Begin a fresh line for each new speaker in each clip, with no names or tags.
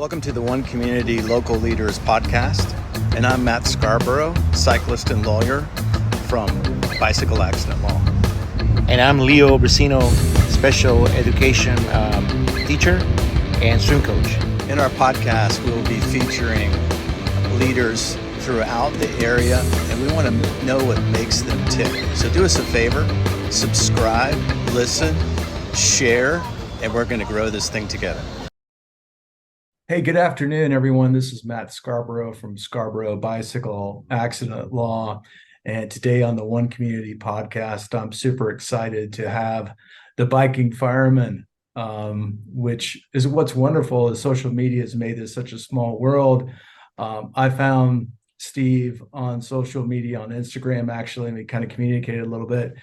Welcome to the One Community Local Leaders podcast, and I'm Matt Scarborough, cyclist and lawyer from Bicycle Accident Law.
And I'm Leo Brasino, special education teacher and swim coach.
In our podcast, we will be featuring leaders throughout the area, and we want to know what makes them tick. So do us a favor, subscribe, listen, share, and we're going to grow this thing together.
Hey, good afternoon, everyone. This is Matt Scarborough from Scarborough Bicycle Accident Law. And today on the One Community podcast, I'm super excited to have the Biking Fireman, which is what's wonderful is social media has made this such a small world. I found Steve on social media, on Instagram, actually, and we kind of communicated a little bit.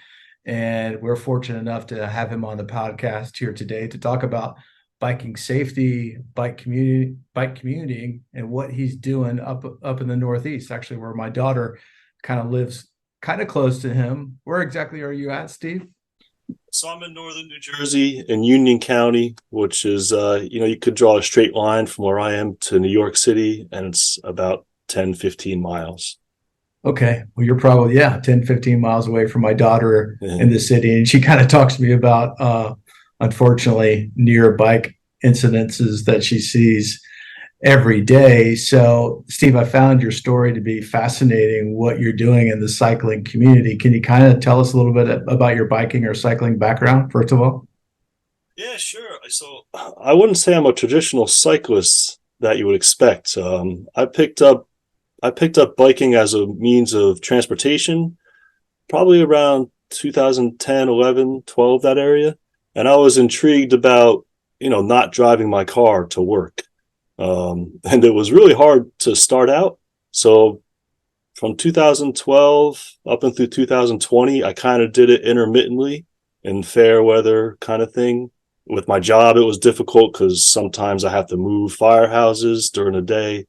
And we're fortunate enough to have him on the podcast here today to talk about biking safety, bike commuting, and what he's doing up in the Northeast, actually, where my daughter kind of lives kind of close to him. Where exactly are you at, Steve?
So I'm in northern New Jersey in Union County, which is, you could draw a straight line from where I am to New York City, and it's about 10, 15 miles.
Okay. Well, you're probably, 10, 15 miles away from my daughter in the city. And she kind of talks to me about, unfortunately, near bike incidences that she sees every day. So, Steve, I found your story to be fascinating, what you're doing in the cycling community. Can you kind of tell us a little bit about your biking or cycling background, first of all?
Yeah, sure. So I wouldn't say I'm a traditional cyclist that you would expect. I picked up biking as a means of transportation probably around 2010, 11, 12, that area. And I was intrigued about, not driving my car to work. And it was really hard to start out. So from 2012 up and through 2020, I kind of did it intermittently in fair weather kind of thing. With my job, it was difficult because sometimes I have to move firehouses during the day.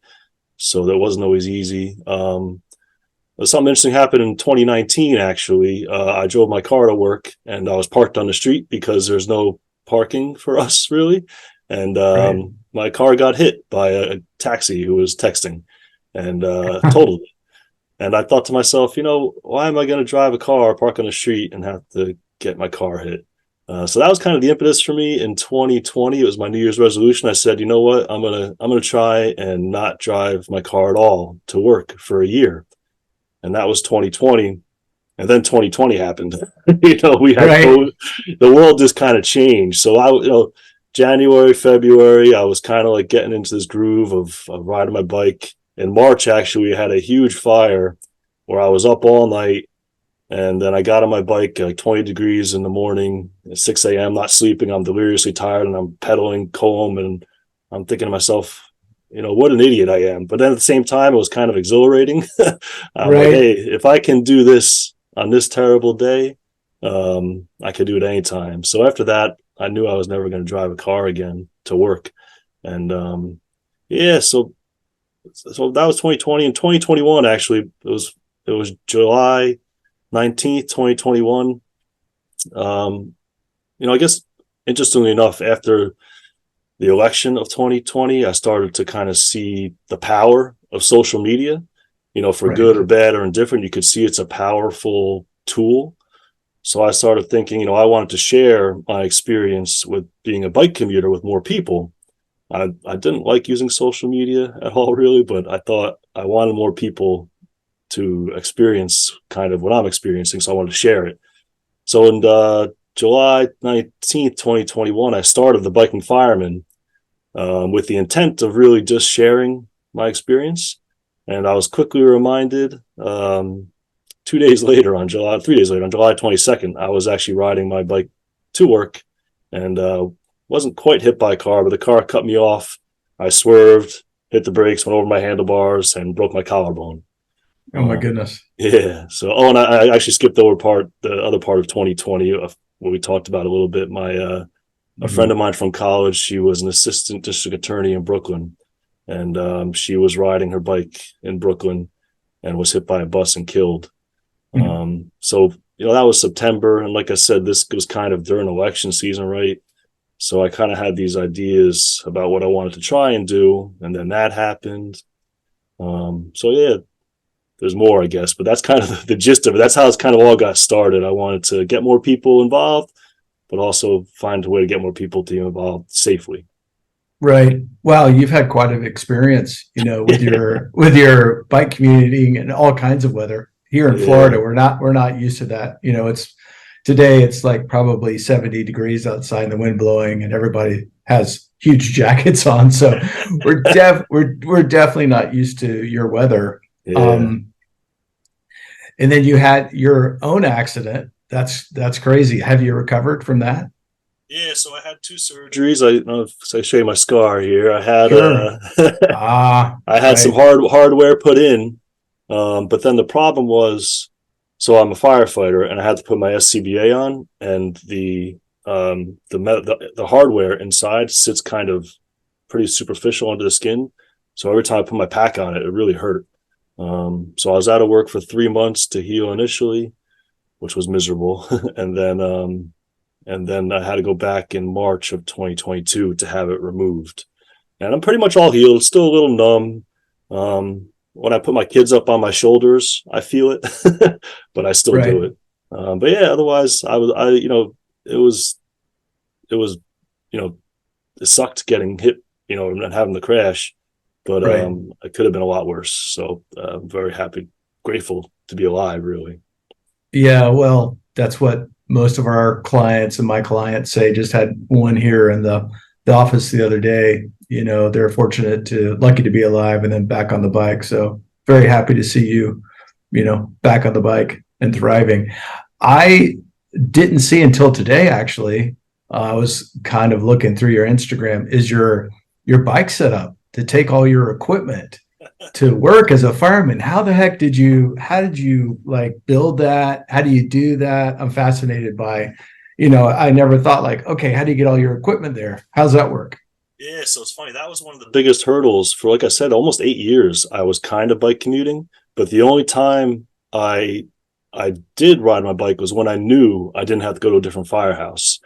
So that wasn't always easy. Something interesting happened in 2019, actually. I drove my car to work and I was parked on the street because there's no parking for us, really. And my car got hit by a taxi who was texting and totaled it. And I thought to myself, why am I going to drive a car, park on the street, and have to get my car hit? So that was kind of the impetus for me in 2020. It was my New Year's resolution. I said, you know what, I'm gonna try and not drive my car at all to work for a year. And that was 2020. And then 2020 happened. We had COVID. The world just kind of changed. So January, February, I was kind of like getting into this groove of riding my bike. In March, actually, we had a huge fire where I was up all night. And then I got on my bike like 20 degrees in the morning at 6 a.m., not sleeping. I'm deliriously tired and I'm pedaling home. And I'm thinking to myself, what an idiot I am. But then at the same time, it was kind of exhilarating. I'm like, hey, if I can do this on this terrible day, I could do it anytime. So after that, I knew I was never going to drive a car again to work. And so that was 2020. And 2021, actually, it was July 19th, 2021. I guess interestingly enough, after the election of 2020, I started to kind of see the power of social media, for good or bad or indifferent. You could see it's a powerful tool. So I started thinking, I wanted to share my experience with being a bike commuter with more people. I didn't like using social media at all, really, but I thought I wanted more people to experience kind of what I'm experiencing. So I wanted to share it. So in July 19th, 2021, I started the Biking Fireman with the intent of really just sharing my experience. And I was quickly reminded 3 days later on July 22nd, I was actually riding my bike to work and wasn't quite hit by a car, but the car cut me off. I swerved, hit the brakes, went over my handlebars, and broke my collarbone.
Oh, my goodness.
Yeah. So, and I actually skipped over the other part of 2020, what we talked about a little bit. A friend of mine from college, she was an assistant district attorney in Brooklyn, and she was riding her bike in Brooklyn and was hit by a bus and killed. So, that was September. And like I said, this was kind of during election season, right? So I kind of had these ideas about what I wanted to try and do, and then that happened. So yeah, there's more, I guess, but that's kind of the gist of it. That's how it's kind of all got started. I wanted to get more people involved, but also find a way to get more people to be involved safely.
Right. Wow, you've had quite an experience, with your bike commuting and all kinds of weather. Here in Florida,
Yeah.
we're not used to that. It's like probably 70 degrees outside and the wind blowing and everybody has huge jackets on. So we're definitely not used to your weather.
Yeah.
Um, and then you had your own accident. That's crazy. Have you recovered from that?
Yeah, so I had two surgeries. I don't know if I show you my scar here. I had
Sure. Ah,
I had some
right.
hardware put in, but then the problem was, so I'm a firefighter and I had to put my SCBA on, and the hardware inside sits kind of pretty superficial under the skin. So every time I put my pack on it, it really hurt. So I was out of work for 3 months to heal initially, which was miserable, and then I had to go back in March of 2022 to have it removed. And I'm pretty much all healed, still a little numb. When I put my kids up on my shoulders, I feel it, but I still
Right.
do it. But yeah, otherwise, it was, it was, you know, it sucked getting hit, and having the crash, but
Right.
it could have been a lot worse. So I'm very happy, grateful to be alive, really.
Yeah, well, that's what most of our clients and my clients say. Just had one here in the office the other day. They're lucky to be alive and then back on the bike. So very happy to see you, back on the bike and thriving. I didn't see until today, actually. I was kind of looking through your Instagram. Is your bike set up to take all your equipment to work as a fireman? How did you like build that? How do you do that? I'm fascinated by, I never thought like, okay, how do you get all your equipment there? How's that work?
Yeah, so it's funny. That was one of the biggest hurdles for, like I said, almost 8 years. I was kind of bike commuting, but the only time I did ride my bike was when I knew I didn't have to go to a different firehouse.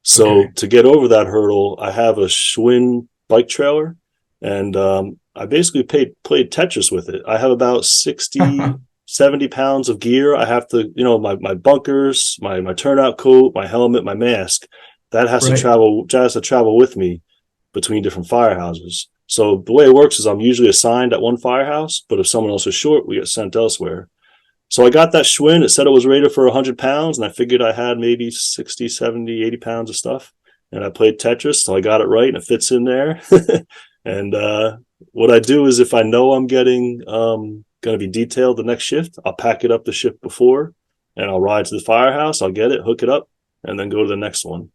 So
Okay.
to get over that hurdle, I have a Schwinn bike trailer, and I basically played Tetris with it. I have about 60, 70 pounds of gear. I have to, my bunkers, my turnout coat, my helmet, my mask.
Right.
That has to travel with me between different firehouses. So the way it works is I'm usually assigned at one firehouse, but if someone else is short, we get sent elsewhere. So I got that Schwinn. It said it was rated for 100 pounds, and I figured I had maybe 60, 70, 80 pounds of stuff. And I played Tetris, so I got it right, and it fits in there. And what I do is if I know I'm getting going to be detailed the next shift, I'll pack it up the shift before, and I'll ride to the firehouse. I'll get it, hook it up, and then go to the next one.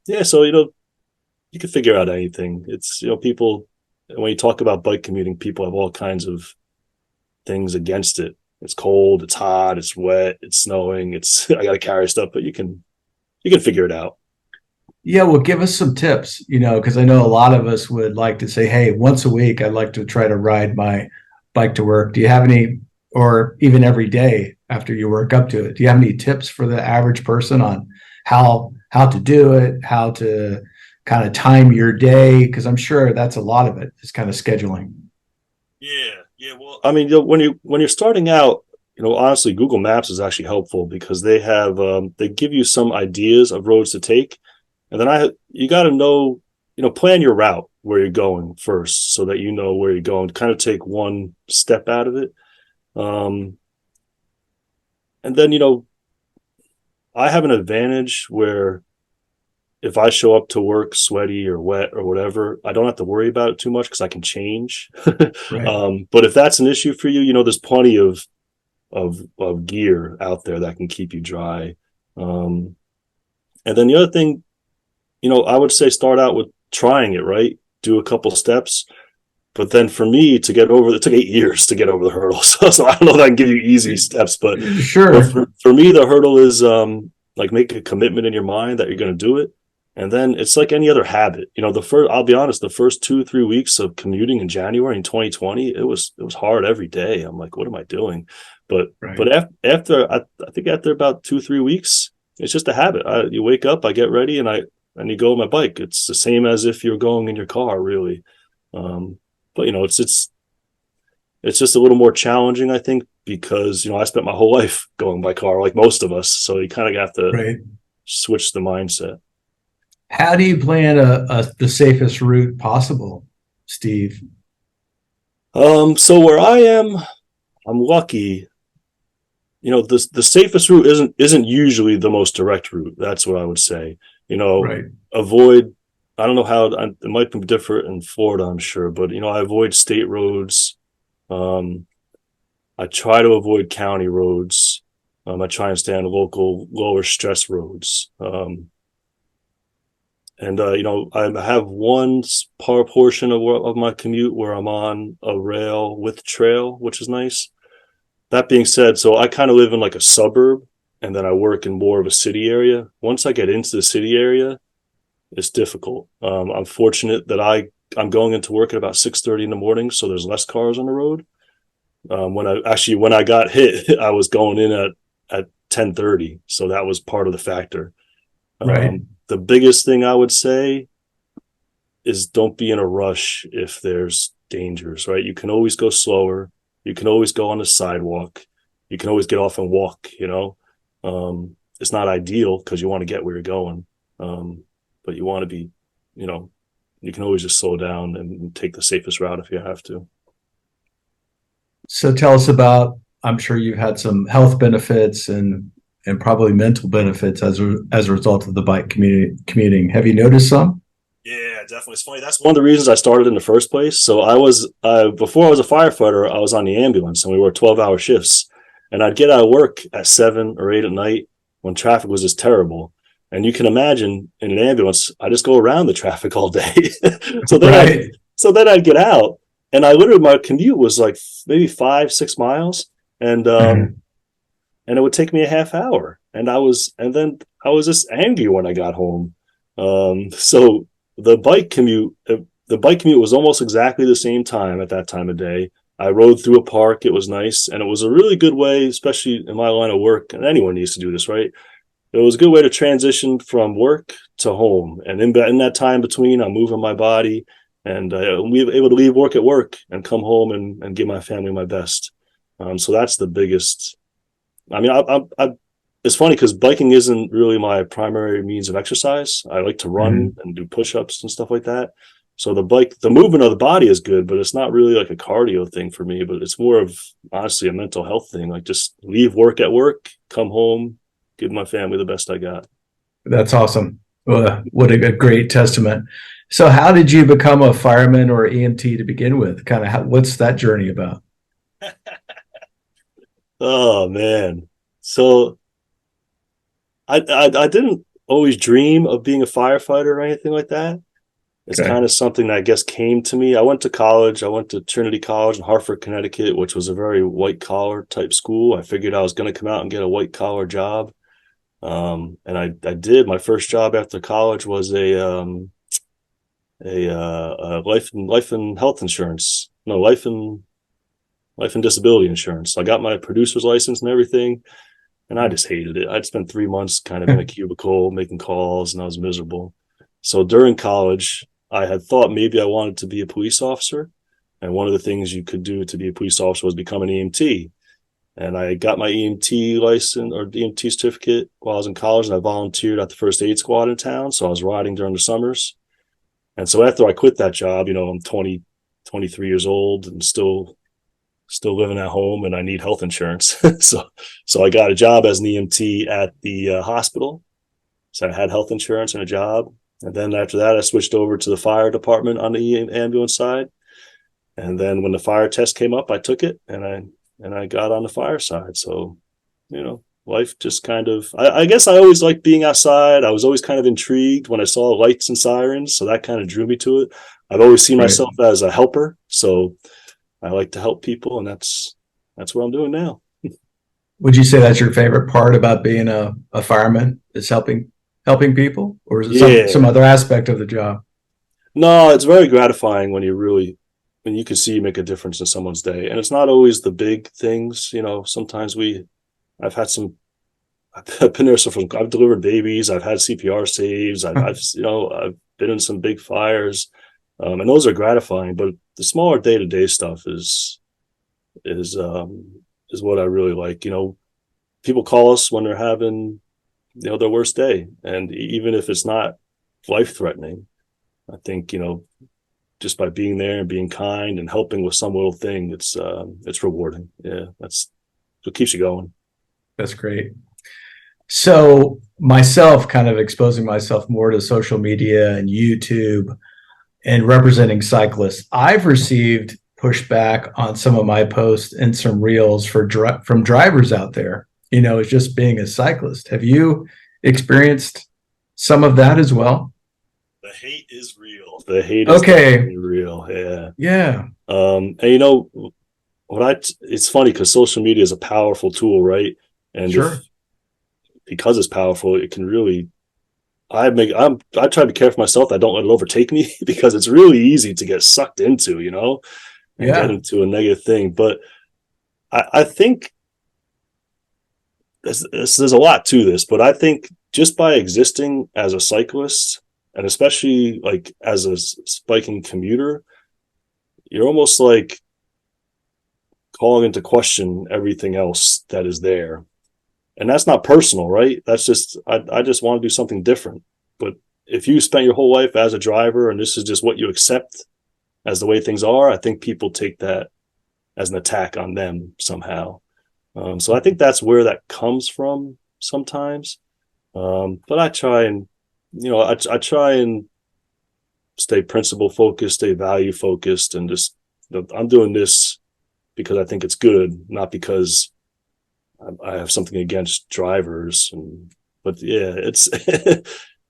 Yeah, so you can figure out anything. It's people, when you talk about bike commuting, people have all kinds of things against it. It's cold, it's hot, it's wet, it's snowing, it's I gotta carry stuff, but you can figure it out.
Yeah, well, give us some tips, because I know a lot of us would like to say, hey, once a week, I'd like to try to ride my bike to work. Do you have any, or even every day after you work up to it, do you have any tips for the average person on how to do it, how to kind of time your day? Because I'm sure that's a lot of it, is kind of scheduling.
Yeah, yeah. Well, I mean, when you're starting out, honestly, Google Maps is actually helpful because they give you some ideas of roads to take, and then you got to know, plan your route where you're going first, so that you know where you're going. Kind of take one step out of it, um, and then I have an advantage where if I show up to work sweaty or wet or whatever, I don't have to worry about it too much because I can change.
Right.
But if that's an issue for you, there's plenty of gear out there that can keep you dry. And then the other thing, I would say start out with trying it, right? Do a couple steps. But then for me to get over, it took 8 years to get over the hurdle. So I don't know if I can give you easy steps, but
Sure.
for me, the hurdle is like make a commitment in your mind that you're going to do it. And then it's like any other habit. I'll be honest, the first 2-3 weeks of commuting in January in 2020, it was hard every day. I'm like, what am I doing? But
Right.
after I think after about 2-3 weeks, it's just a habit. You wake up, I get ready, and and you go on my bike. It's the same as if you're going in your car, really. But it's just a little more challenging, I think, because I spent my whole life going by car, like most of us. So you kind of have to
Right.
switch the mindset.
How do you plan the safest route possible, Steve?
So where I am, I'm lucky. The safest route isn't usually the most direct route. That's what I would say.
Right.
Avoid. I don't know how it might be different in Florida, I'm sure, but I avoid state roads. I try to avoid county roads. I try and stay on local, lower stress roads. I have one portion of my commute where I'm on a rail with trail, which is nice. That being said, so I kind of live in like a suburb, and then I work in more of a city area. Once I get into the city area, it's difficult. I'm fortunate that I'm going into work at about 6:30 in the morning, so there's less cars on the road. When I got hit, I was going in at 10:30, so that was part of the factor.
Right.
The biggest thing I would say is don't be in a rush if there's dangers, right? You can always go slower. You can always go on the sidewalk. You can always get off and walk, It's not ideal because you want to get where you're going. But you want to be, you can always just slow down and take the safest route if you have to.
So tell us about, I'm sure you've had some health benefits and probably mental benefits as a result of the bike commuting. Have you noticed some?
Yeah, definitely. It's funny. That's one of the reasons I started in the first place. So before I was a firefighter, I was on the ambulance, and we worked 12-hour shifts. And I'd get out of work at 7 or 8 at night when traffic was just terrible. And you can imagine in an ambulance, I just go around the traffic all day. so then I'd get out, and my commute was like maybe 5-6 miles, and it would take me a half hour. And then I was just angry when I got home. So the bike commute was almost exactly the same time at that time of day. I rode through a park. It was nice. And it was a really good way, especially in my line of work. And anyone needs to do this, right? It was a good way to transition from work to home. And in that time between, I'm moving my body, and we were able to leave work at work and come home and give my family my best. So that's the biggest. I mean, it's funny because biking isn't really my primary means of exercise. I like to run and do push-ups and stuff like that. So the movement of the body is good, but it's not really like a cardio thing for me, but it's more of honestly a mental health thing. Like just leave work at work, come home, give my family the best I got.
That's awesome. What a great testament. So how did you become a fireman or EMT to begin with? What's that journey about?
Oh man. So I didn't always dream of being a firefighter or anything like that. It's kind of something that I guess came to me. I went to college. I went to Trinity College in Hartford, Connecticut, which was a very white collar type school. I figured I was going to come out and get a white collar job. And I did. My first job after college was a life and health insurance. No, life and disability insurance. I got my producer's license and everything, and I just hated it. I'd spent 3 months kind of in a cubicle making calls, and I was miserable. So during college, I had thought maybe I wanted to be a police officer. And one of the things you could do to be a police officer was become an EMT. And I got my EMT license or EMT certificate while I was in college, and I volunteered at the first aid squad in town. So I was riding during the summers. And so after I quit that job, I'm 23 years old and still living at home, and I need health insurance. so I got a job as an EMT at the hospital. So I had health insurance and a job. And then after that, I switched over to the fire department on the ambulance side. And then when the fire test came up, I took it, and I got on the fire side. So, life just kind of, I guess I always liked being outside. I was always kind of intrigued when I saw lights and sirens. So that kind of drew me to it. I've always seen myself as a helper. So I like to help people, and that's what I'm doing now.
Would you say that's your favorite part about being a fireman, is helping people, or is it some other aspect of the job?
No, it's very gratifying when you can see you make a difference in someone's day. And it's not always the big things. Sometimes I've I've been there. So I've delivered babies. I've had CPR saves. I've been in some big fires, and those are gratifying. But the smaller day to day stuff is what I really like. People call us when they're having their worst day, and even if it's not life threatening, I think just by being there and being kind and helping with some little thing, it's rewarding. Yeah, that's what keeps you going.
That's great. So myself, kind of exposing myself more to social media and YouTube and representing cyclists, I've received pushback on some of my posts and some reels from drivers out there, as just being a cyclist. Have you experienced some of that as well?
The hate is real. The hate is real. Yeah.
Yeah.
And it's funny because social media is a powerful tool, right? And
sure.
Because it's powerful, it can really, I try to be careful myself that I don't let it overtake me because it's really easy to get sucked into, and get into a negative thing. But I think there's a lot to this, but I think just by existing as a cyclist, and especially like as a biking commuter, you're almost like calling into question everything else that is there. And that's not personal, right? That's just, I just want to do something different. But if you spent your whole life as a driver and this is just what you accept as the way things are, I think people take that as an attack on them somehow. So I think that's where that comes from sometimes. But I try and, I try and stay principle focused, stay value focused, and just, I'm doing this because I think it's good, not because I have something against drivers. But yeah, it's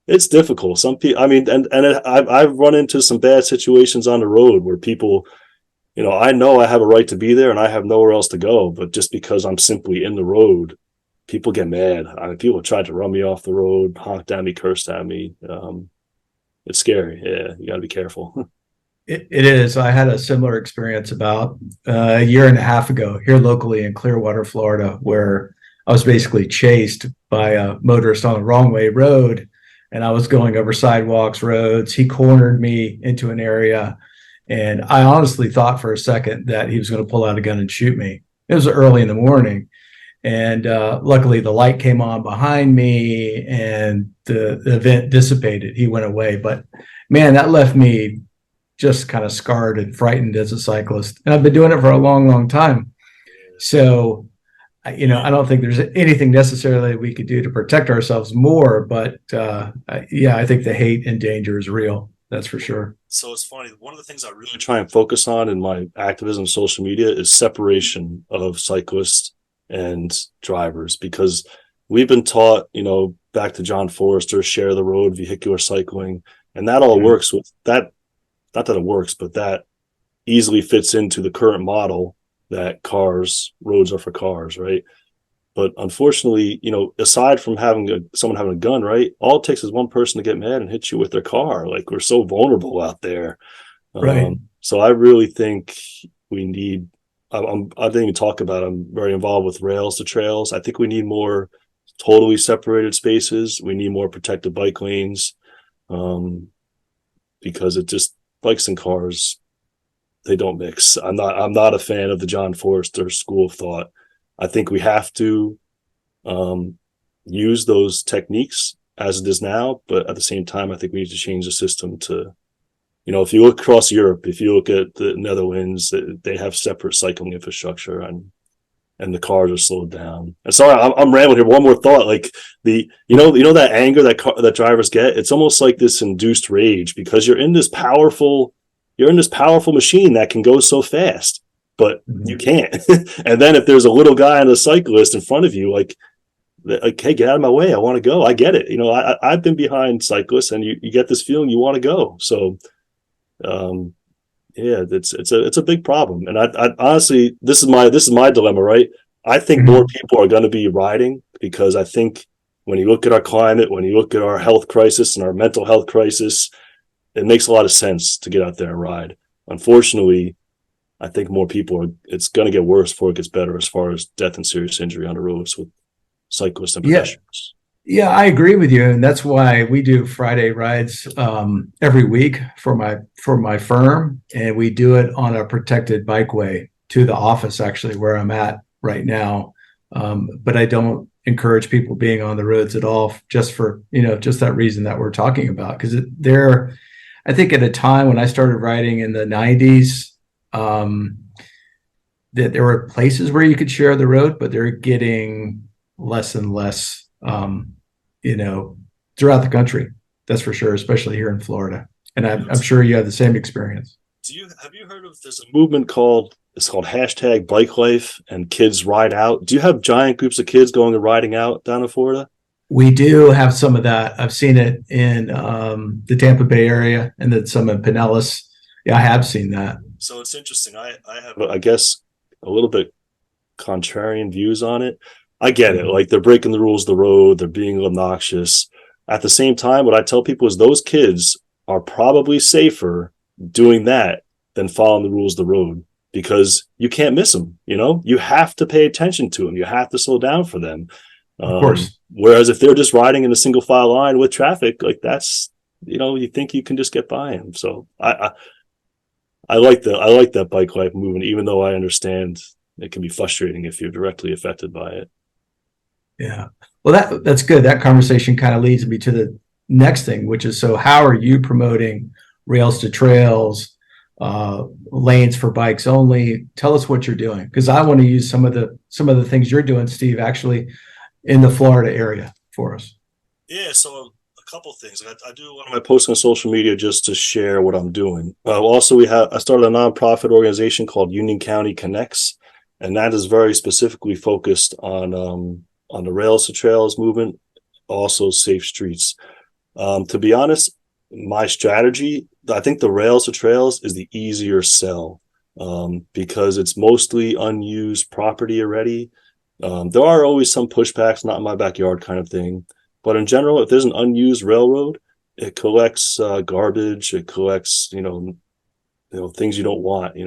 it's difficult. Some people, I've run into some bad situations on the road where people, I know I have a right to be there and I have nowhere else to go, but just because I'm simply in the road, people get mad. People tried to run me off the road, honked at me, cursed at me. It's scary. Yeah, you got to be careful.
It is. I had a similar experience about a year and a half ago here locally in Clearwater, Florida, where I was basically chased by a motorist on the wrong way road, and I was going over sidewalks, roads. He cornered me into an area, and I honestly thought for a second that he was going to pull out a gun and shoot me. It was early in the morning, and luckily the light came on behind me, and the event dissipated. He went away, but man, that left me just kind of scarred and frightened as a cyclist. And I've been doing it for a long, long time. So, I don't think there's anything necessarily we could do to protect ourselves more, but I think the hate and danger is real. That's for sure.
So it's funny. One of the things I really try and focus on in my activism on social media is separation of cyclists and drivers, because we've been taught, back to John Forrester, share the road, vehicular cycling, and that all works with that. Not that it works, but that easily fits into the current model that roads are for cars, right? But unfortunately, aside from someone having a gun, right, all it takes is one person to get mad and hit you with their car. Like, we're so vulnerable out there.
Right.
So I really think we need, I didn't even talk about, I'm very involved with rails to trails. I think we need more totally separated spaces. We need more protected bike lanes, because bikes and cars, they don't mix. I'm not a fan of the John Forrester school of thought. I think we have to use those techniques as it is now, but at the same time, I think we need to change the system to, if you look across Europe, if you look at the Netherlands, they have separate cycling infrastructure, and the cars are slowed down. And sorry, I'm rambling here. One more thought, like that anger that drivers get. It's almost like this induced rage because you're in this powerful machine that can go so fast, but you can't. And then if there's a little guy on a cyclist in front of you, like, hey, get out of my way. I want to go. I get it. I've been behind cyclists, and you get this feeling you want to go. So, yeah, it's a big problem. And I honestly, this is my dilemma, right? I think more people are going to be riding, because I think when you look at our climate, when you look at our health crisis and our mental health crisis, it makes a lot of sense to get out there and ride. Unfortunately, I think more people it's going to get worse before it gets better as far as death and serious injury on the roads with cyclists and
Yeah.
pedestrians.
Yeah, I agree with you, and that's why we do Friday rides every week for my firm, and we do it on a protected bikeway to the office, actually, where I'm at right now. But I don't encourage people being on the roads at all, just for just that reason that we're talking about. Because I think at a time when I started riding in the '90s, that there were places where you could share the road, but they're getting less and less. Throughout the country, that's for sure, especially here in Florida. And I'm sure you have the same experience.
Have you heard of, there's a movement called hashtag bike life and kids ride out. Do you have giant groups of kids going and riding out down in Florida?
We do have some of that. I've seen it in the Tampa Bay area and then some in Pinellas. Yeah, I have seen that.
So it's interesting. I have, I guess, a little bit contrarian views on it. I get it. Like, they're breaking the rules of the road. They're being obnoxious. At the same time, what I tell people is those kids are probably safer doing that than following the rules of the road, because you can't miss them. You have to pay attention to them. You have to slow down for them.
Of course.
Whereas if they're just riding in a single file line with traffic, like, that's, you think you can just get by them. So I like that bike life movement, even though I understand it can be frustrating if you're directly affected by it.
Yeah. Well, that's good. That conversation kind of leads me to the next thing, which is, so how are you promoting rails to trails, lanes for bikes only? Tell us what you're doing, because I want to use some of the things you're doing, Steve, actually in the Florida area for us.
Yeah. So a couple things. I do a lot of my posts on social media just to share what I'm doing. Also, I started a nonprofit organization called Union County Connects, and that is very specifically focused on the rails to trails movement, also safe streets. To be honest, my strategy, I think the rails to trails is the easier sell, because it's mostly unused property already. There are always some pushbacks, not in my backyard kind of thing. But in general, if there's an unused railroad, it collects garbage, it collects, things you don't want,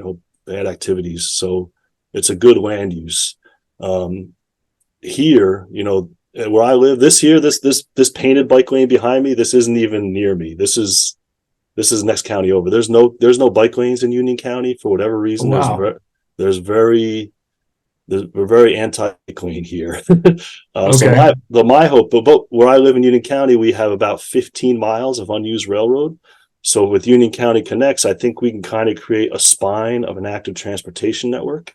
bad activities. So it's a good land use. Here, where I live, this painted bike lane behind me, this isn't even near me. This is next county over. There's no bike lanes in Union County for whatever reason.
Wow.
We're very anti-clean here.
Okay.
So my hope, but where I live in Union County, we have about 15 miles of unused railroad. So with Union County Connects, I think we can kind of create a spine of an active transportation network.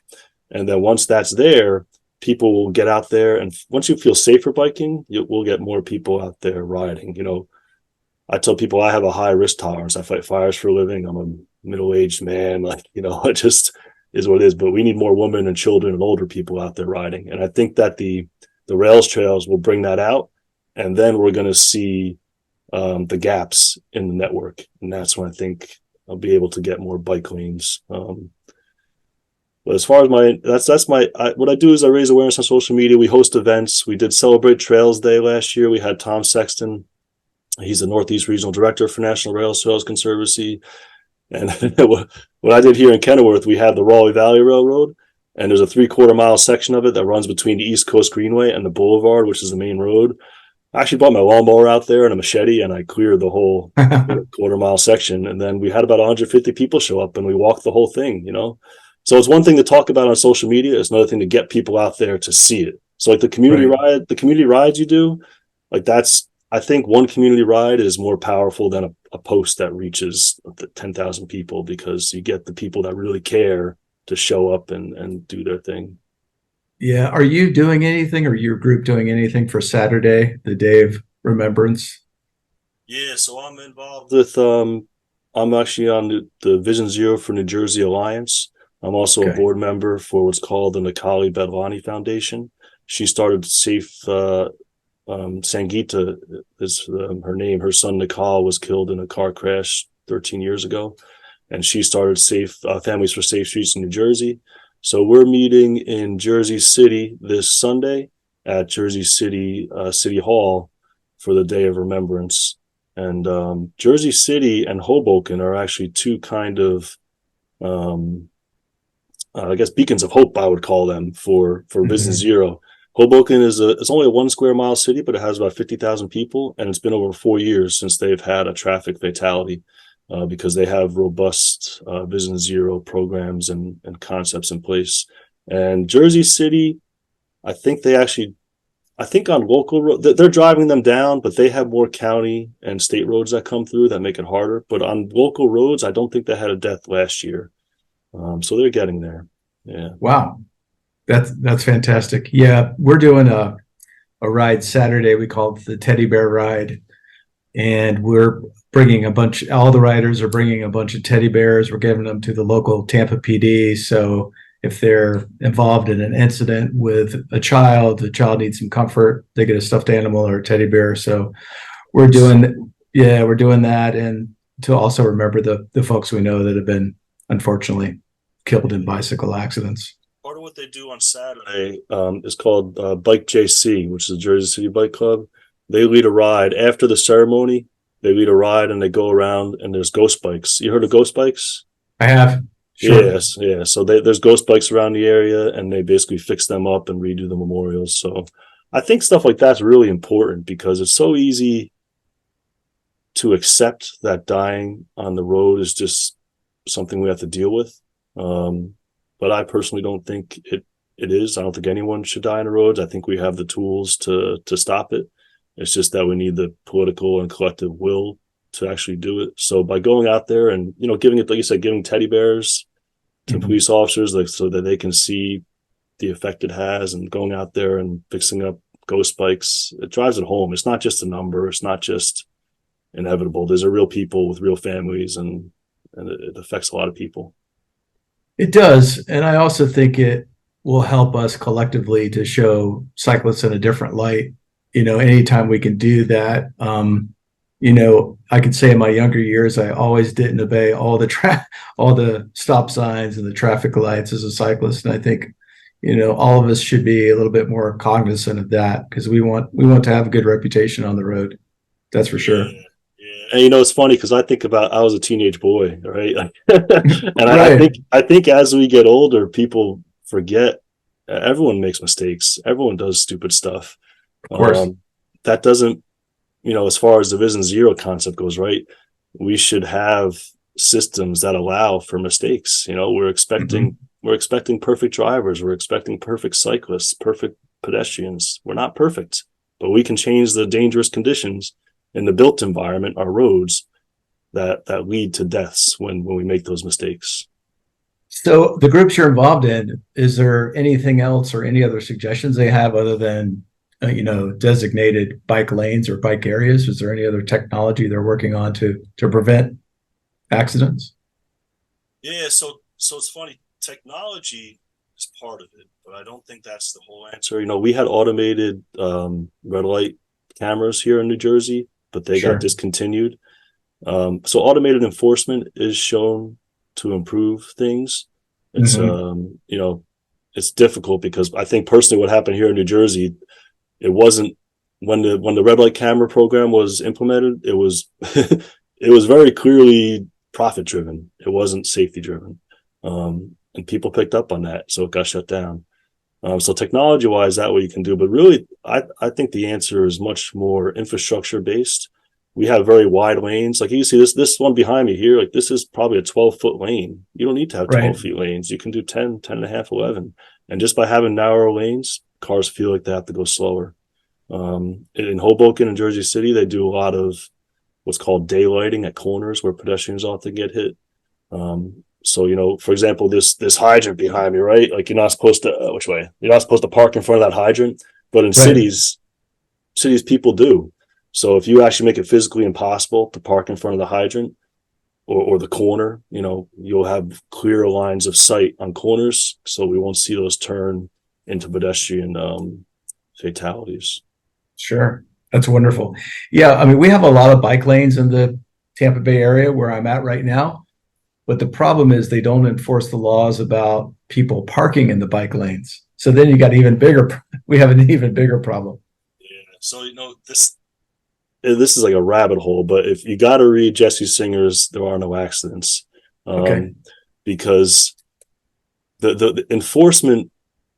And then once that's there, people will get out there, and once you feel safer biking, we'll get more people out there riding. I tell people I have a high risk tolerance. I fight fires for a living. I'm a middle-aged man. It just is what it is. But we need more women and children and older people out there riding. And I think that the rails trails will bring that out, and then we're going to see the gaps in the network, and that's when I think I'll be able to get more bike lanes. But as far as what I do is I raise awareness on social media. We host events. We did Celebrate Trails Day last year. We had Tom Sexton. He's the Northeast Regional Director for National Rails Trails Conservancy. And what I did here in Kenilworth, we had the Raleigh Valley Railroad, and there's a 3/4 mile section of it that runs between the East Coast Greenway and the Boulevard, which is the main road. I actually brought my lawnmower out there and a machete, and I cleared the whole 1/4 mile section. And then we had about 150 people show up, and we walked the whole thing, So it's one thing to talk about on social media. It's another thing to get people out there to see it. So like the community rides you do, I think one community ride is more powerful than a post that reaches 10,000 people, because you get the people that really care to show up and do their thing.
Yeah. Are you doing anything, or your group doing anything for Saturday, the Day of Remembrance?
Yeah. So I'm involved with, I'm actually on the Vision Zero for New Jersey Alliance. I'm also a board member for what's called the Nikali Bedlani Foundation. She started Safe Sangeeta is her name. Her son Nikal was killed in a car crash 13 years ago, and she started Families for Safe Streets in New Jersey. So we're meeting in Jersey City this Sunday at Jersey City City Hall for the Day of Remembrance. And Jersey City and Hoboken are actually two kind of I guess beacons of hope, I would call them, for Vision Zero. Hoboken it's only a 1 square mile city, but it has about 50,000 people, and it's been over 4 years since they've had a traffic fatality, because they have robust Vision Zero programs and concepts in place. And Jersey City, I think on local road, they're driving them down, but they have more county and state roads that come through that make it harder. But on local roads, I don't think they had a death last year. So they're getting there. Yeah.
Wow. That's fantastic. Yeah, we're doing a ride Saturday. We call it the Teddy Bear Ride. And we're bringing all the riders are bringing a bunch of teddy bears. We're giving them to the local Tampa PD. So if they're involved in an incident with the child needs some comfort, they get a stuffed animal or a teddy bear. So we're doing that. And to also remember the folks we know that have been unfortunately killed in bicycle accidents.
Part of what they do on Saturday is called Bike JC, which is the Jersey City Bike Club. They lead a ride after the ceremony. They lead a ride and they go around, and there's ghost bikes. You heard of ghost bikes?
I have. Sure.
Yes, yeah. So there's ghost bikes around the area, and they basically fix them up and redo the memorials. So I think stuff like that's really important, because it's so easy to accept that dying on the road is just something we have to deal with. But I personally don't think it is. I don't think anyone should die on the roads. I think we have the tools to stop it. It's just that we need the political and collective will to actually do it. So by going out there and, giving it, like you said, giving teddy bears to police officers, like, so that they can see the effect it has, and going out there and fixing up ghost bikes, it drives it home. It's not just a number. It's not just inevitable. There's a real people with real families, and it affects a lot of people.
It does. And I also think it will help us collectively to show cyclists in a different light. Anytime we can do that, I could say in my younger years, I always didn't obey all the stop signs and the traffic lights as a cyclist. And I think, all of us should be a little bit more cognizant of that, because we want to have a good reputation on the road. That's for sure.
Yeah. And it's funny, because I think about, I was a teenage boy, right? And
Right.
I think as we get older, people forget. Everyone makes mistakes. Everyone does stupid stuff.
Of course.
That doesn't, as far as the Vision Zero concept goes, right? We should have systems that allow for mistakes. We're expecting perfect drivers. We're expecting perfect cyclists, perfect pedestrians. We're not perfect, but we can change the dangerous conditions in the built environment, our roads, that lead to deaths when we make those mistakes.
So the groups you're involved in, is there anything else or any other suggestions they have other than designated bike lanes or bike areas? Is there any other technology they're working on to prevent accidents?
Yeah, so it's funny. Technology is part of it, but I don't think that's the whole answer. We had automated red light cameras here in New Jersey, but they got discontinued. So automated enforcement is shown to improve things. It's it's difficult, because I think personally what happened here in New Jersey, it wasn't, when the red light camera program was implemented, it was it was very clearly profit driven. It wasn't safety driven. And people picked up on that, so it got shut down. So technology wise, that way you can do, but really I think the answer is much more infrastructure based. We have very wide lanes. Like you see this one behind me here, like this is probably a 12-foot lane. You don't need to have 12 feet lanes. You can do 10 and a half, 11. And just by having narrower lanes, cars feel like they have to go slower. In Hoboken and Jersey City, they do a lot of what's called daylighting at corners where pedestrians often get hit. So, for example, this hydrant behind me, right? Like you're not supposed to, which way? You're not supposed to park in front of that hydrant, but in cities people do. So if you actually make it physically impossible to park in front of the hydrant or the corner, you'll have clearer lines of sight on corners, so we won't see those turn into pedestrian fatalities.
Sure. That's wonderful. Yeah. I mean, we have a lot of bike lanes in the Tampa Bay area where I'm at right now, but the problem is they don't enforce the laws about people parking in the bike lanes. So then we have an even bigger problem.
Yeah. So, this is like a rabbit hole, but if you got to read Jesse Singer's There Are No Accidents,
Okay.
Because the enforcement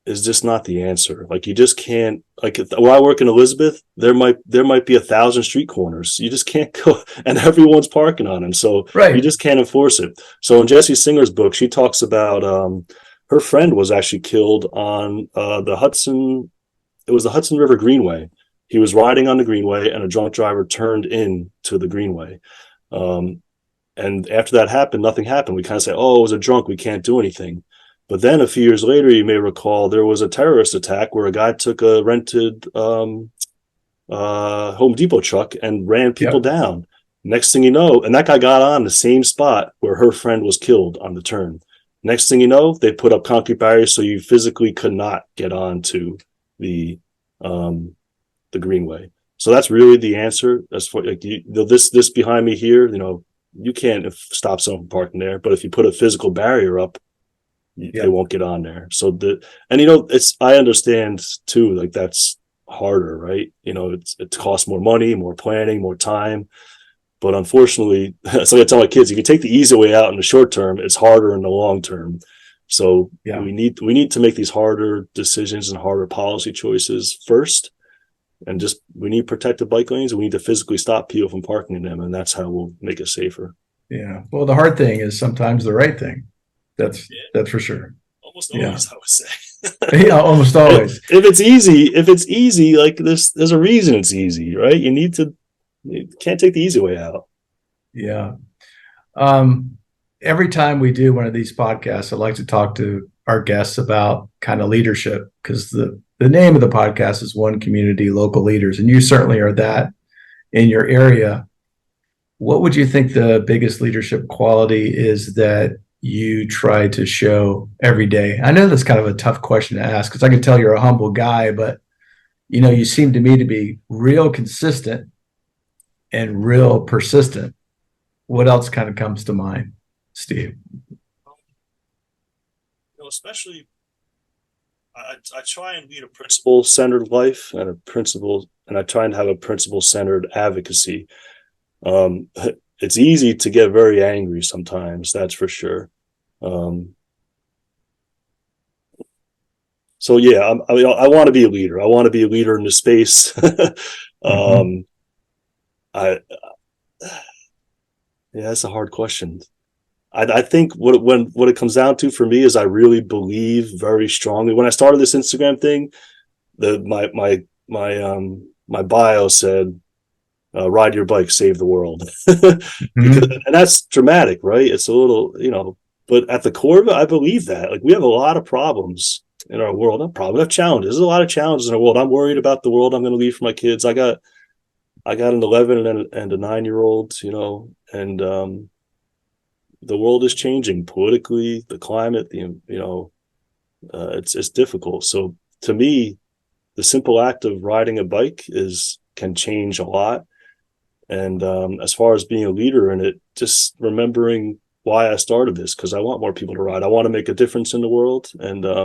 is just not the answer. Like, you just can't, like, where I work in Elizabeth, there might be 1,000 street corners. You just can't go, and everyone's parking on them. So you
Right.
just can't enforce it. So in Jessie Singer's book, she talks about, her friend was actually killed on, the Hudson. It was the Hudson River Greenway. He was riding on the Greenway, and a drunk driver turned in to the Greenway. And after that happened, nothing happened. We kind of say, oh, it was a drunk, we can't do anything. But then a few years later, you may recall, there was a terrorist attack where a guy took a rented Home Depot truck and ran people down. Next thing you know, and that guy got on the same spot where her friend was killed on the turn. Next thing you know, they put up concrete barriers so you physically could not get onto the Greenway. So that's really the answer. As for, like, this behind me here, you can't stop someone from parking there. But if you put a physical barrier up, they won't get on there. So I understand too, like, that's harder, right? It costs more money, more planning, more time. But unfortunately, it's like I tell my kids, you can take the easy way out in the short term, it's harder in the long term. So we need to make these harder decisions and harder policy choices first. And we need protected bike lanes, and we need to physically stop people from parking in them. And that's how we'll make it safer.
Yeah. Well, the hard thing is sometimes the right thing. That's for sure.
Almost always, I would say.
Yeah, almost always.
If it's easy, like, there's a reason it's easy, right? You can't take the easy way out.
Yeah. Every time we do one of these podcasts, I like to talk to our guests about kind of leadership, because the name of the podcast is One Community, Local Leaders, and you certainly are that in your area. What would you think the biggest leadership quality is that you try to show every day? I know that's kind of a tough question to ask, because I can tell you're a humble guy, but you seem to me to be real consistent and real persistent. What else kind of comes to mind, Steve?
Especially, I try and lead a principle-centered life and I try and have a principle-centered advocacy. It's easy to get very angry sometimes, that's for sure. So yeah, I want to be a leader. I want to be a leader in the space. That's a hard question. I think what it comes down to for me is I really believe very strongly. When I started this Instagram thing, my bio said, ride your bike, save the world. And that's dramatic, right? It's a little, but at the core of it, I believe that. Like, we have a lot of problems in our world. Not problems, have challenges. There's a lot of challenges in our world. I'm worried about the world I'm going to leave for my kids. I got an 11 and a 9-year-old, and the world is changing politically, the climate, it's difficult. So to me, the simple act of riding a bike can change a lot. And as far as being a leader in it, just remembering why I started this, because I want more people to ride. I want to make a difference in the world, and I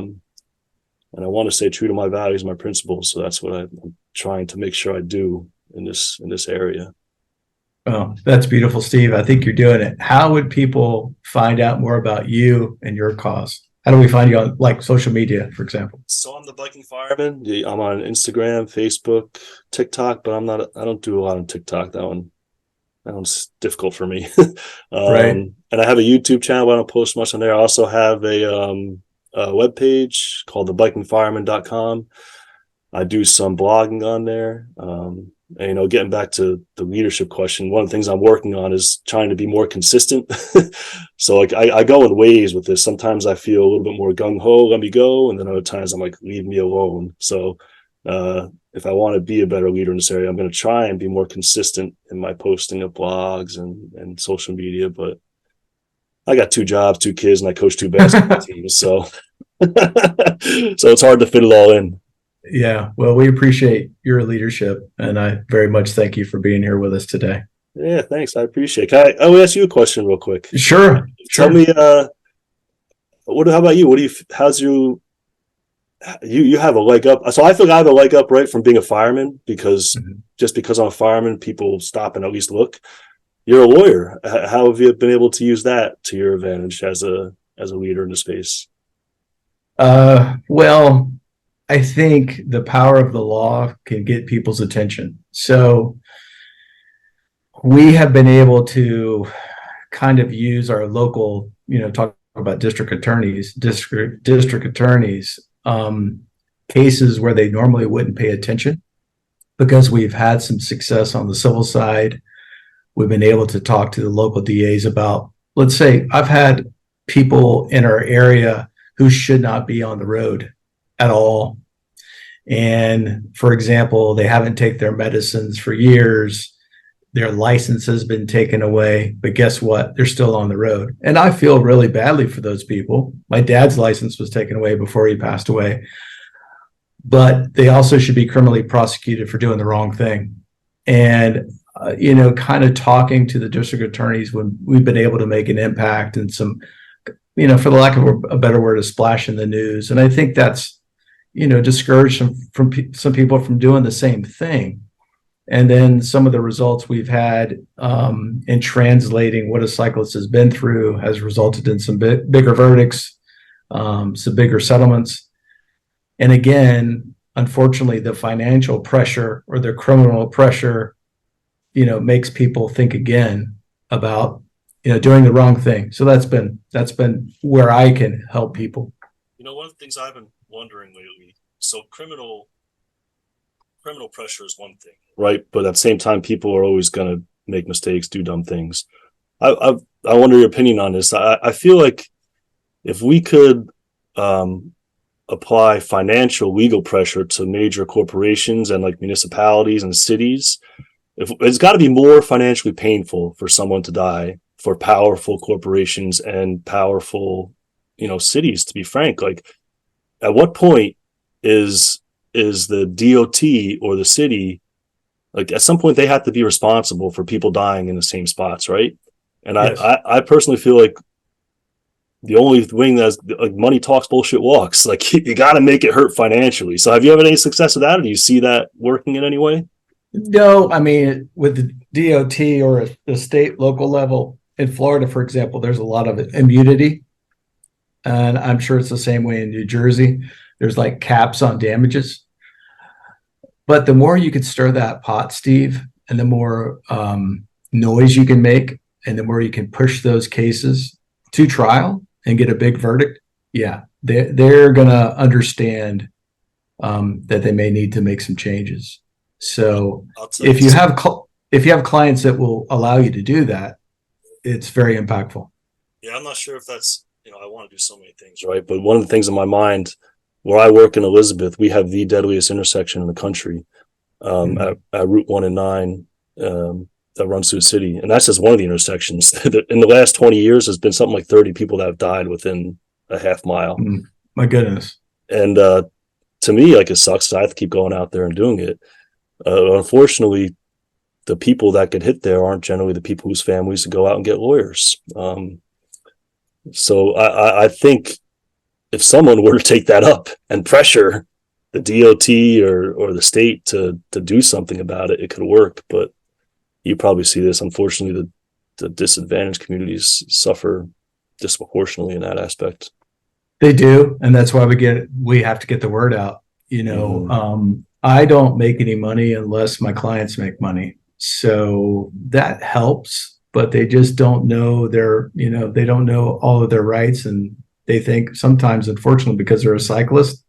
want to stay true to my values, my principles. So that's what I'm trying to make sure I do in this area.
Oh, that's beautiful, Steve. I think you're doing it. How would people find out more about you and your cause? How do we find you on, like, social media, for example?
So I'm the Biking Fireman. I'm on Instagram, Facebook, TikTok, but I don't do a lot on TikTok. That one's difficult for me.
Right.
And I have a YouTube channel, but I don't post much on there. I also have a webpage called thebikingfireman.com. I do some blogging on there. And, getting back to the leadership question, one of the things I'm working on is trying to be more consistent. So, like, I go in waves with this. Sometimes I feel a little bit more gung-ho, let me go. And then other times I'm like, leave me alone. So if I want to be a better leader in this area, I'm going to try and be more consistent in my posting of blogs and social media. But I got 2 jobs, 2 kids, and I coach 2 basketball teams. So it's hard to fit it all in.
Yeah, well, we appreciate your leadership, and I very much thank you for being here with us today.
Yeah, thanks. I appreciate it. I will ask you a question real quick.
Sure.
Tell me, how about you? You have a leg up. So I feel I have a leg up, right, from being a fireman, because just because I'm a fireman, people stop and at least look. You're a lawyer. How have you been able to use that to your advantage as a leader in the space?
Well, I think the power of the law can get people's attention. So we have been able to kind of use our local, talk about district attorneys, cases where they normally wouldn't pay attention, because we've had some success on the civil side. We've been able to talk to the local DAs about, let's say, I've had people in our area who should not be on the road at all. And for example, they haven't taken their medicines for years. Their license has been taken away, but guess what? They're still on the road. And I feel really badly for those people. My dad's license was taken away before he passed away, but they also should be criminally prosecuted for doing the wrong thing. And, kind of talking to the district attorneys when we've been able to make an impact and some, for the lack of a better word, a splash in the news. And I think that's, discouraged some people from doing the same thing. And then some of the results we've had in translating what a cyclist has been through has resulted in some bigger verdicts, some bigger settlements. And again, unfortunately, the financial pressure or the criminal pressure, makes people think again about, doing the wrong thing. So that's been where I can help people.
One of the things I've been wondering lately, so criminal pressure is one thing, right? But at the same time, people are always going to make mistakes, do dumb things. I wonder your opinion on this. I feel like if we could apply financial legal pressure to major corporations and like municipalities and cities, if it's got to be more financially painful for someone to die for powerful corporations and powerful, cities, to be frank. Like, at what point is the DOT or the city, like, at some point they have to be responsible for people dying in the same spots, right? And yes. I personally feel like the only thing that's like, money talks, bullshit walks. Like, you got to make it hurt financially. So have you had any success with that? Or do you see that working in any way?
No, I mean, with the DOT or the state, local level in Florida, for example, there's a lot of immunity. And I'm sure it's the same way in New Jersey. There's like caps on damages. But the more you could stir that pot, Steve, and the more noise you can make, and the more you can push those cases to trial and get a big verdict, they're going to understand that they may need to make some changes. So if you have clients that will allow you to do that, it's very impactful.
Yeah, I'm not sure if that's, I want to do so many things, right? But one of the things in my mind, where I work in Elizabeth, we have the deadliest intersection in the country at Route 1 and 9 that runs through the city. And that's just one of the intersections. In the last 20 years, there's been something like 30 people that have died within a half mile.
My goodness.
And to me, like, it sucks. I have to keep going out there and doing it. Unfortunately, the people that get hit there aren't generally the people whose families go out and get lawyers. So I think if someone were to take that up and pressure the DOT or the state to do something about it, it could work. But you probably see this. Unfortunately, the disadvantaged communities suffer disproportionately in that aspect.
They do, and that's why we have to get the word out. I don't make any money unless my clients make money. So that helps, but they just don't know they don't know all of their rights. And they think sometimes, unfortunately, because they're a cyclist,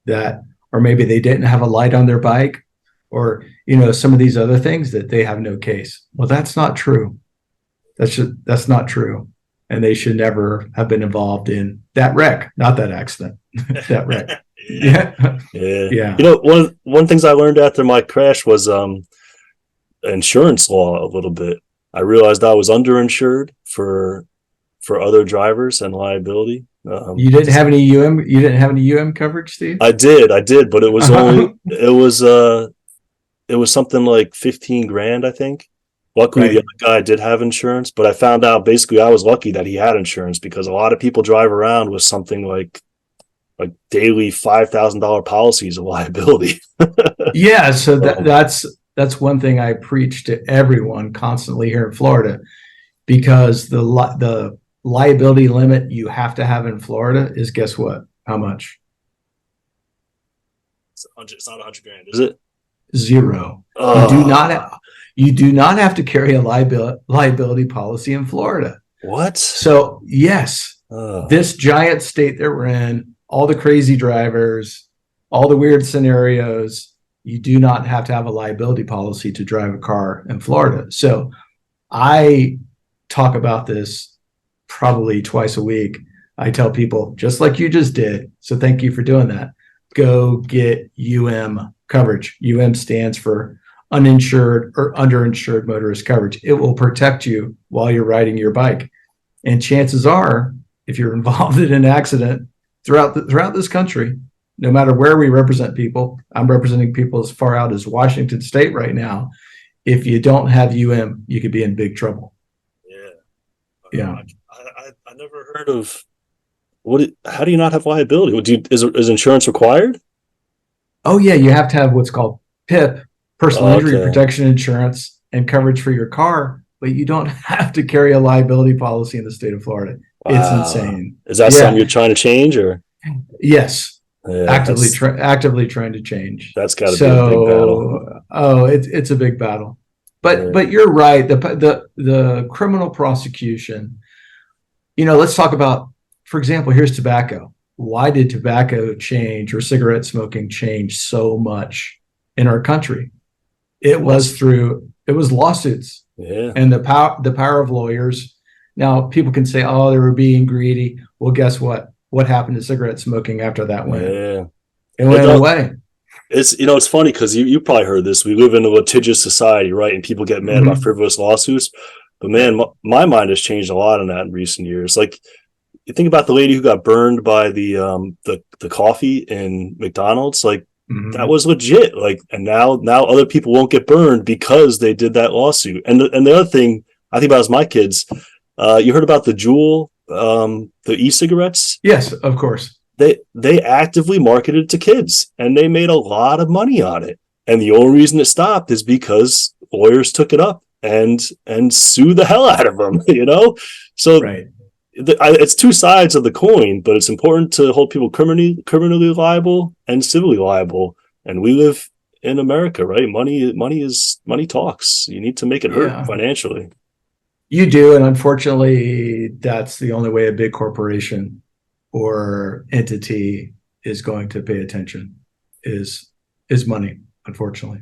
or maybe they didn't have a light on their bike, or, some of these other things, that they have no case. Well, that's not true. That's not true. And they should never have been involved in that wreck, not that accident, that wreck. Yeah.
One of the things I learned after my crash was insurance law a little bit. I realized I was underinsured for other drivers and liability.
You didn't have any UM. You didn't have any UM coverage, Steve?
I did, but it was only it was something like $15,000, I think. Luckily, the other guy did have insurance, but I found out basically I was lucky that he had insurance, because a lot of people drive around with something like daily $5,000 policies of liability.
Yeah, so that's one thing I preach to everyone constantly here in Florida, because the liability limit you have to have in Florida is, guess what? How much?
It's not 100 grand, is it?
Zero. You do not have to carry a liability policy in Florida.
What?
So yes, this giant state that we're in, all the crazy drivers, all the weird scenarios, you do not have to have a liability policy to drive a car in Florida. So I talk about this probably twice a week. I tell people, just like you just did, so thank you for doing that, go get coverage. stands for uninsured or underinsured motorist coverage. It will protect you while you're riding your bike. And chances are, if you're involved in an accident throughout this country, no matter where we represent people, I'm representing people as far out as Washington State right now. If you don't have you could be in big trouble. Yeah.
I never heard of how do you not have liability? Is insurance required?
Oh yeah, you have to have what's called PIP, personal injury protection insurance, and coverage for your car, but you don't have to carry a liability policy in the state of Florida. Wow. It's insane.
Is that something you're trying to change, or?
Yes, actively trying to change.
That's got to be a big battle.
Oh, it's a big battle. But you're right. The criminal prosecution. Let's talk about, for example, here's tobacco. Why did tobacco change or cigarette smoking change so much in our country? It was lawsuits, and the power of lawyers. Now people can say, oh, they were being greedy. Well, guess what? What happened to cigarette smoking after that went?
Yeah.
It went away.
It's funny because you probably heard this. We live in a litigious society, right? And people get mad about frivolous lawsuits. But man, my mind has changed a lot on that in recent years. Like, you think about the lady who got burned by the coffee in McDonald's. Like, that was legit. Like, and now other people won't get burned because they did that lawsuit. And the other thing I think about is my kids. You heard about the Juul, the e-cigarettes?
Yes, of course.
They actively marketed to kids, and they made a lot of money on it. And the only reason it stopped is because lawyers took it up and sued the hell out of them. So
right.
It's two sides of the coin, but it's important to hold people criminally liable and civilly liable. And we live in America, right? Money talks. You need to make it hurt financially.
You do, and unfortunately, that's the only way a big corporation or entity is going to pay attention is money, unfortunately.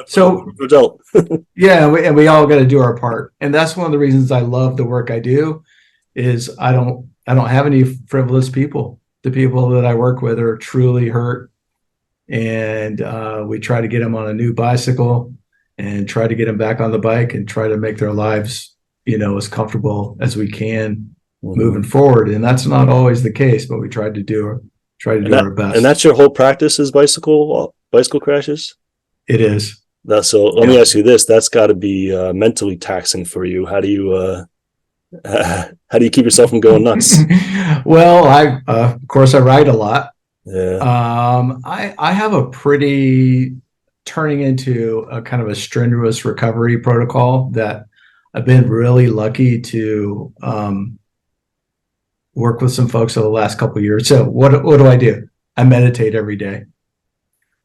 So and we all got to do our part, and that's one of the reasons I love the work I do. Is I don't have any frivolous people. The people that I work with are truly hurt, and we try to get them on a new bicycle and try to get them back on the bike and try to make their lives, as comfortable as we can moving forward. And that's not always the case, but we try to do our best.
And that's your whole practice is bicycle crashes?
It is.
So let me ask you this. That's got to be mentally taxing for you. How do you keep yourself from going nuts?
Well, of course I ride a lot.
Yeah.
I have a pretty turning into a kind of a strenuous recovery protocol that I've been really lucky to work with some folks over the last couple of years. So what do I do? I meditate every day,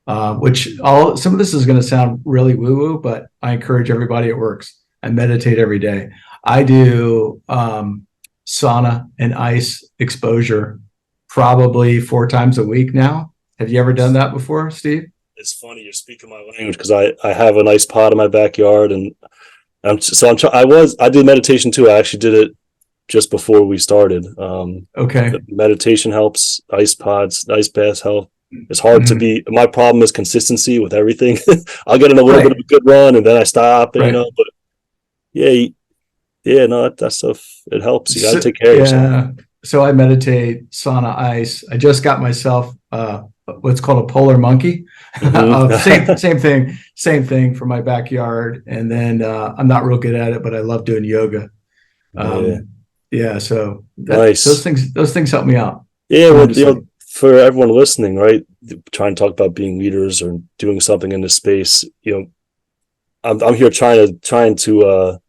some of this is going to sound really woo-woo, but I encourage everybody it works. I meditate every day. I do sauna and ice exposure probably 4 times a week now. Have you ever done that before, Steve?
It's funny you're speaking my language because I have an ice pod in my backyard, and I did meditation too. I actually did it just before we started.
Okay.
Meditation helps. Ice pods, ice baths help. It's hard to be. My problem is consistency with everything. I'll get in a little bit of a good run and then I stop. But that stuff, it helps. You got to take care of yourself.
So I meditate, sauna, ice. I just got myself what's called a polar monkey. Same thing for my backyard. And then I'm not real good at it, but I love doing yoga. So
nice.
Those things help me out.
Yeah, well, for everyone listening, right, trying to talk about being leaders or doing something in this space, I'm here trying to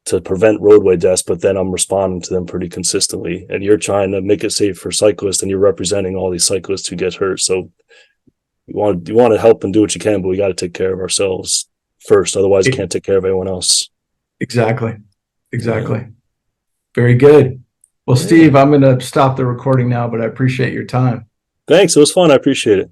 to prevent roadway deaths, but then I'm responding to them pretty consistently. And you're trying to make it safe for cyclists, and you're representing all these cyclists who get hurt. So you want to help and do what you can, but we got to take care of ourselves first. Otherwise, you can't take care of everyone else.
Exactly. Very good. Well, Steve, I'm going to stop the recording now, but I appreciate your time.
Thanks. It was fun. I appreciate it.